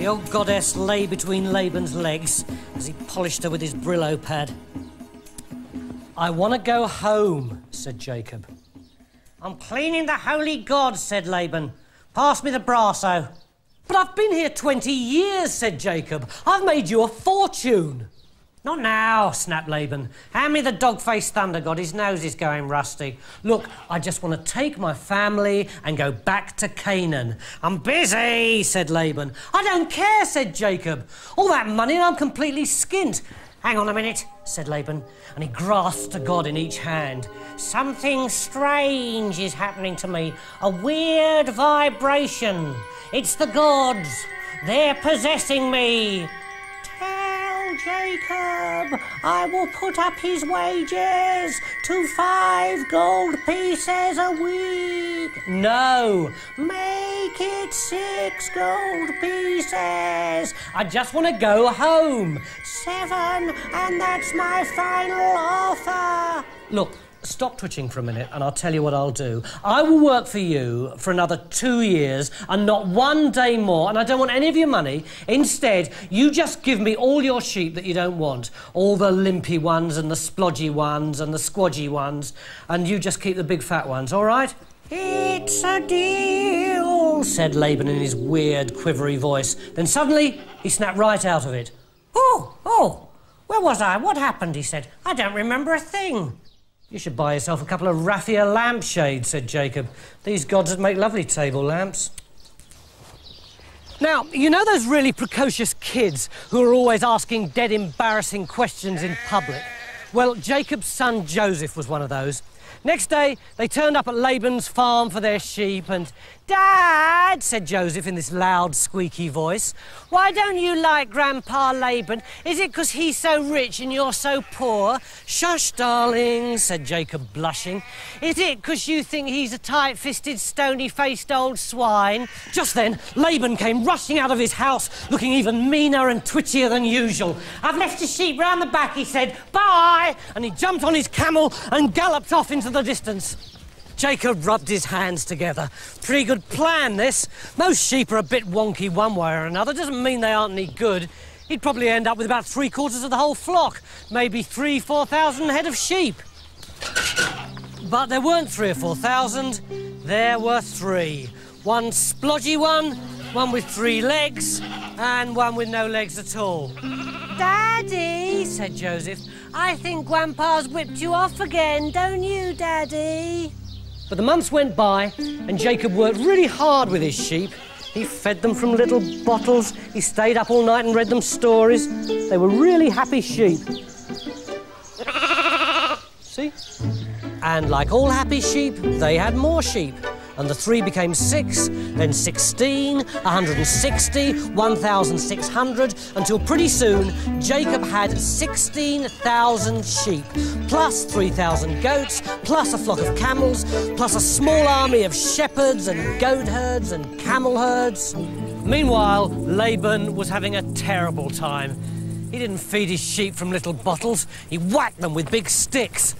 The old goddess lay between Laban's legs as he polished her with his Brillo pad. "I want to go home," said Jacob. "I'm cleaning the holy gods," said Laban. "Pass me the brasso." "But I've been here 20 years," said Jacob. "I've made you a fortune." "Not now," snapped Laban. "Hand me the dog-faced thunder god. His nose is going rusty. Look, I just want to take my family and go back to Canaan." "I'm busy," said Laban. "I don't care," said Jacob. "All that money and I'm completely skint." "Hang on a minute," said Laban, and he grasped a god in each hand. "Something strange is happening to me. A weird vibration. It's the gods. They're possessing me. Tell Jacob I will put up his wages to 5 gold pieces a week." "No." "Make it 6 gold pieces." "I just want to go home." "7, and that's my final offer." "Look, stop twitching for a minute and I'll tell you what I'll do. I will work for you for another 2 years and not 1 day more, and I don't want any of your money. Instead, you just give me all your sheep that you don't want, all the limpy ones and the splodgy ones and the squodgy ones, and you just keep the big fat ones, all right?" "It's a deal," said Laban in his weird, quivery voice. Then suddenly he snapped right out of it. Oh, where was I? What happened?" he said. "I don't remember a thing." "You should buy yourself a couple of raffia lampshades," said Jacob. "These gods would make lovely table lamps." Now, you know those really precocious kids who are always asking dead embarrassing questions in public? Well, Jacob's son Joseph was one of those. Next day, they turned up at Laban's farm for their sheep and... "Dad," said Joseph in this loud, squeaky voice, "why don't you like Grandpa Laban? Is it 'cause he's so rich and you're so poor?" "Shush, darling," said Jacob, blushing. "Is it 'cause you think he's a tight-fisted, stony-faced old swine?" Just then, Laban came rushing out of his house, looking even meaner and twitchier than usual. "I've left your sheep round the back," he said. "Bye!" And he jumped on his camel and galloped off into the distance. Jacob rubbed his hands together. Pretty good plan, this. Most sheep are a bit wonky one way or another. Doesn't mean they aren't any good. He'd probably end up with about 3/4 of the whole flock. Maybe 3,000–4,000 head of sheep. But there weren't 3,000 or 4,000. There were 3. One splodgy one with 3 legs, and one with no legs at all. "Daddy," said Joseph, "I think Grandpa's whipped you off again, don't you, Daddy?" But the months went by, and Jacob worked really hard with his sheep. He fed them from little bottles. He stayed up all night and read them stories. They were really happy sheep. See? And like all happy sheep, they had more sheep. And the 3 became 6, then 16, 160, 1,600, until pretty soon Jacob had 16,000 sheep, plus 3,000 goats, plus a flock of camels, plus a small army of shepherds and goat herds and camel herds. Meanwhile, Laban was having a terrible time. He didn't feed his sheep from little bottles. He whacked them with big sticks.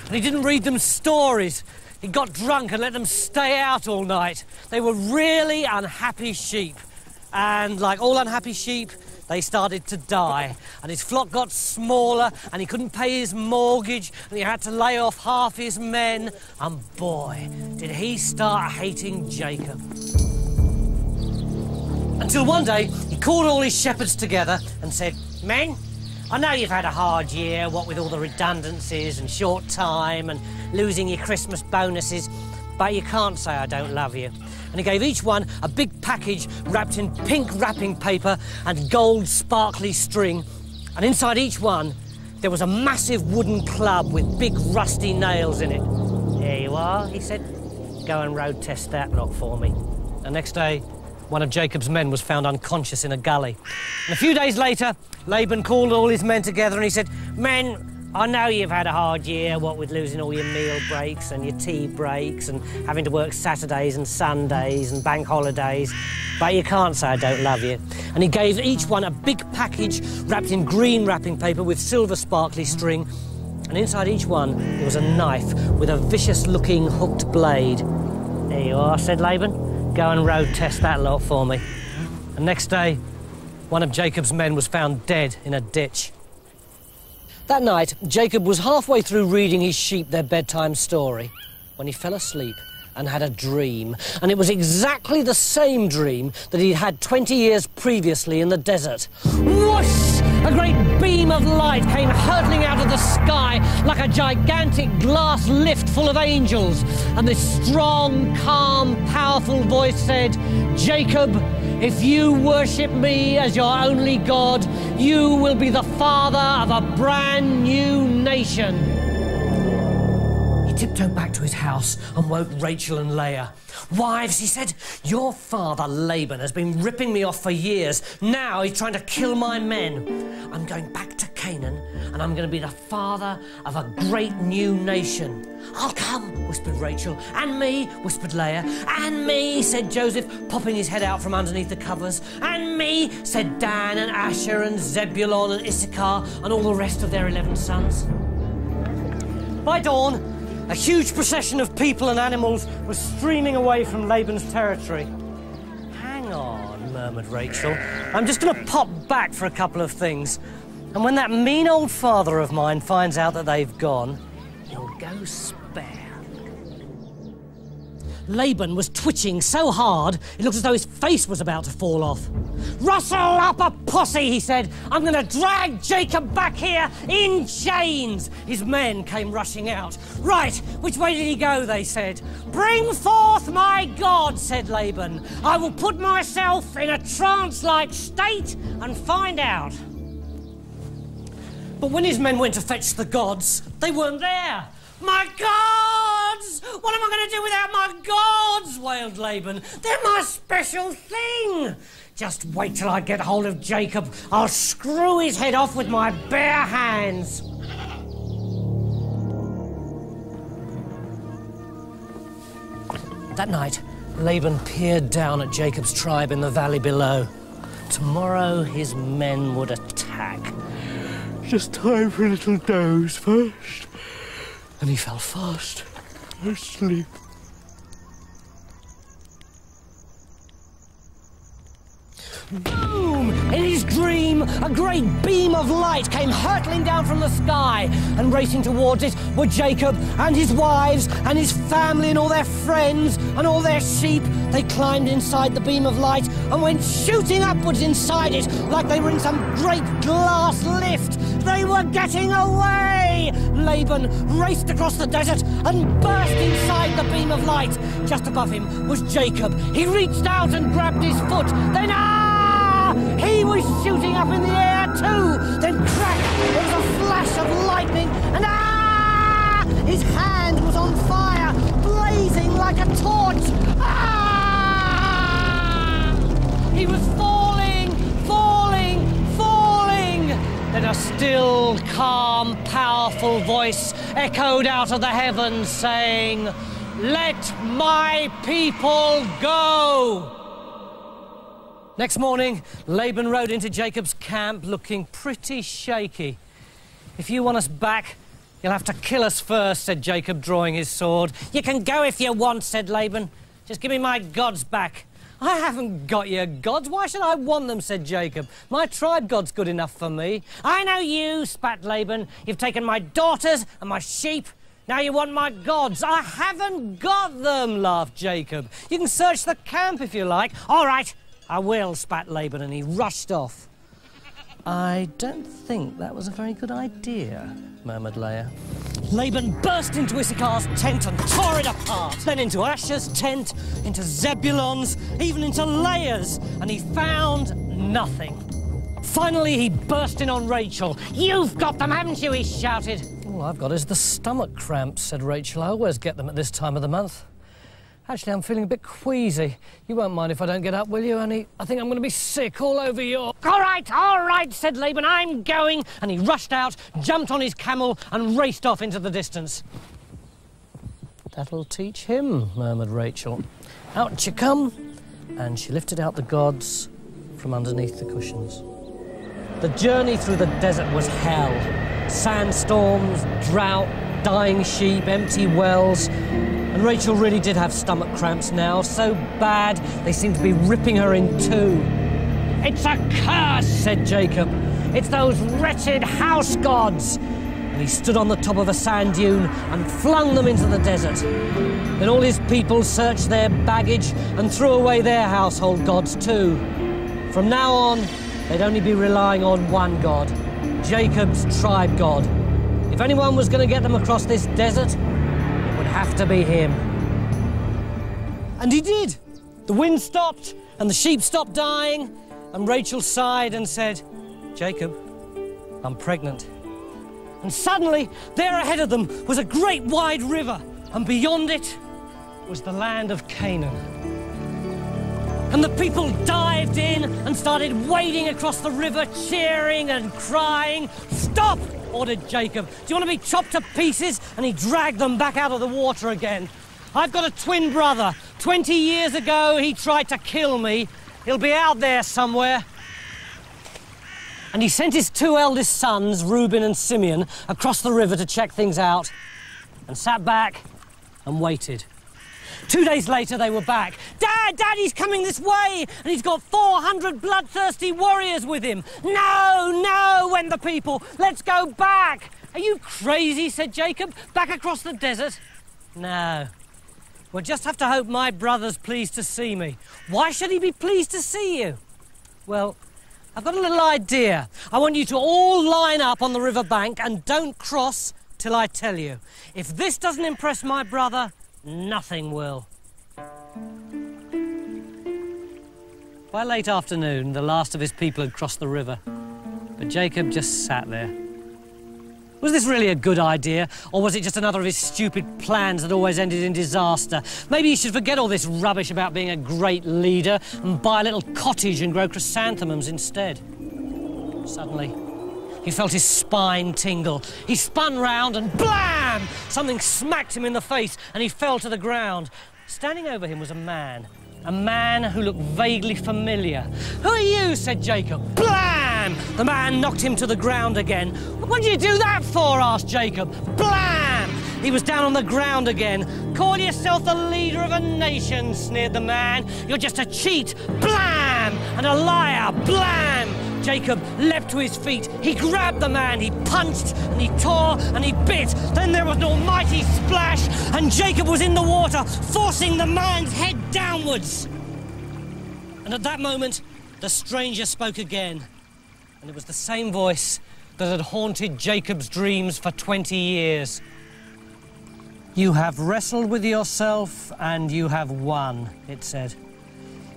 And he didn't read them stories. He got drunk and let them stay out all night. They were really unhappy sheep. And like all unhappy sheep, they started to die. And his flock got smaller, and he couldn't pay his mortgage, and he had to lay off half his men. And boy, did he start hating Jacob. Until one day, he called all his shepherds together and said, "Men, I know you've had a hard year, what with all the redundancies and short time and losing your Christmas bonuses, but you can't say I don't love you." And he gave each one a big package wrapped in pink wrapping paper and gold sparkly string. And inside each one, there was a massive wooden club with big rusty nails in it. "Here you are," he said. "Go and road test that lot for me." The next day, one of Jacob's men was found unconscious in a gully. And a few days later, Laban called all his men together and he said, "Men, I know you've had a hard year, what with losing all your meal breaks and your tea breaks and having to work Saturdays and Sundays and bank holidays, but you can't say I don't love you." And he gave each one a big package wrapped in green wrapping paper with silver sparkly string. And inside each one, there was a knife with a vicious-looking hooked blade. "There you are," said Laban. "Go and road test that lot for me." And next day, One of Jacob's men was found dead in a ditch. That night, Jacob was halfway through reading his sheep their bedtime story when he fell asleep and had a dream. And it was exactly the same dream that he'd had 20 years previously in the desert. Whoosh! A great beam of light came hurtling out of the sky like a gigantic glass lift full of angels. And this strong, calm, powerful voice said, "Jacob, if you worship me as your only God, you will be the father of a brand new nation." He tiptoed back to his house and woke Rachel and Leah. "Wives," he said, "your father Laban has been ripping me off for years. Now he's trying to kill my men. I'm going back to Canaan and I'm going to be the father of a great new nation." "I'll come," whispered Rachel. "And me," whispered Leah. "And me," said Joseph, popping his head out from underneath the covers. "And me," said Dan and Asher and Zebulon and Issachar and all the rest of their 11 sons. By dawn, a huge procession of people and animals was streaming away from Laban's territory. "Hang on," murmured Rachel. "I'm just going to pop back for a couple of things. And when that mean old father of mine finds out that they've gone, he'll go spare." Laban was twitching so hard, it looked as though his face was about to fall off. "Rustle up a posse," he said. "I'm going to drag Jacob back here in chains." His men came rushing out. "Right, which way did he go?" they said. "Bring forth my God," said Laban. "I will put myself in a trance-like state and find out." But when his men went to fetch the gods, they weren't there. "My gods! What am I going to do without my gods?" wailed Laban. "They're my special thing. Just wait till I get hold of Jacob. I'll screw his head off with my bare hands." That night, Laban peered down at Jacob's tribe in the valley below. Tomorrow his men would attack. Just time for a little doze first. And he fell fast asleep. Boom! In his dream, a great beam of light came hurtling down from the sky, and racing towards it were Jacob and his wives and his family and all their friends and all their sheep. They climbed inside the beam of light and went shooting upwards inside it like they were in some great glass lift. They were getting away! Laban raced across the desert and burst inside the beam of light. Just above him was Jacob. He reached out and grabbed his foot. Then he was shooting up in the air too! Then crack! There was a flash of lightning, and his hand was on fire, blazing like a torch! He was falling, falling, falling! Then a still, calm, powerful voice echoed out of the heavens saying, "Let my people go!" Next morning, Laban rode into Jacob's camp looking pretty shaky. "If you want us back, you'll have to kill us first," said Jacob, drawing his sword. "You can go if you want," said Laban. "Just give me my gods back." "I haven't got your gods. Why should I want them?" said Jacob. "My tribe god's good enough for me." "I know you," spat Laban. "You've taken my daughters and my sheep. Now you want my gods." "I haven't got them," laughed Jacob. "You can search the camp if you like." "All right, I will," spat Laban, and he rushed off. "I don't think that was a very good idea," murmured Leah. Laban burst into Issachar's tent and tore it apart, then into Asher's tent, into Zebulon's, even into Leah's, and he found nothing. Finally, he burst in on Rachel. "You've got them, haven't you?" he shouted. "All I've got is the stomach cramps," said Rachel. "I always get them at this time of the month. Actually, I'm feeling a bit queasy. You won't mind if I don't get up, will you, Annie? I think I'm going to be sick all over your..." All right, said Laban, "I'm going." And he rushed out, jumped on his camel and raced off into the distance. "That'll teach him," murmured Rachel. "Out you come." And she lifted out the gods from underneath the cushions. The journey through the desert was hell. Sandstorms, drought, dying sheep, empty wells. And Rachel really did have stomach cramps now, so bad they seemed to be ripping her in two. "It's a curse," said Jacob. "It's those wretched house gods." And he stood on the top of a sand dune and flung them into the desert. Then all his people searched their baggage and threw away their household gods too. From now on, they'd only be relying on one god, Jacob's tribe god. If anyone was going to get them across this desert, it would have to be him. And he did. The wind stopped and the sheep stopped dying, and Rachel sighed and said, "Jacob, I'm pregnant." And suddenly, there ahead of them was a great wide river, and beyond it was the land of Canaan. And the people dived in and started wading across the river, cheering and crying. "Stop!" ordered Jacob. "Do you want to be chopped to pieces?" And he dragged them back out of the water again. "I've got a twin brother. 20 years ago, he tried to kill me. He'll be out there somewhere." And he sent his two eldest sons, Reuben and Simeon, across the river to check things out, and sat back and waited. 2 days later, they were back. Dad, he's coming this way, and he's got 400 bloodthirsty warriors with him." No, went the people. "Let's go back." "Are you crazy?" said Jacob. "Back across the desert?" "No. We'll just have to hope my brother's pleased to see me." "Why should he be pleased to see you?" "Well, I've got a little idea. I want you to all line up on the river bank and don't cross till I tell you. If this doesn't impress my brother, nothing will." By late afternoon, the last of his people had crossed the river, but Jacob just sat there. Was this really a good idea, or was it just another of his stupid plans that always ended in disaster? Maybe he should forget all this rubbish about being a great leader and buy a little cottage and grow chrysanthemums instead. Suddenly, he felt his spine tingle. He spun round and blam! Something smacked him in the face and he fell to the ground. Standing over him was a man who looked vaguely familiar. "Who are you?" said Jacob. Blam! The man knocked him to the ground again. "What did you do that for?" asked Jacob. Blam! He was down on the ground again. "Call yourself the leader of a nation," sneered the man. "You're just a cheat." Blam! "And a liar." Blam! Jacob leapt to his feet. He grabbed the man, he punched and he tore and he bit. Then there was an almighty splash and Jacob was in the water, forcing the man's head downwards. And at that moment, the stranger spoke again. And it was the same voice that had haunted Jacob's dreams for 20 years. "You have wrestled with yourself and you have won," it said.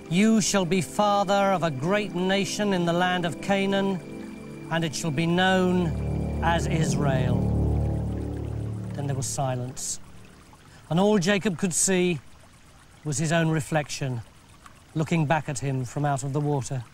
"You shall be father of a great nation in the land of Canaan, and it shall be known as Israel." Then there was silence, and all Jacob could see was his own reflection, looking back at him from out of the water.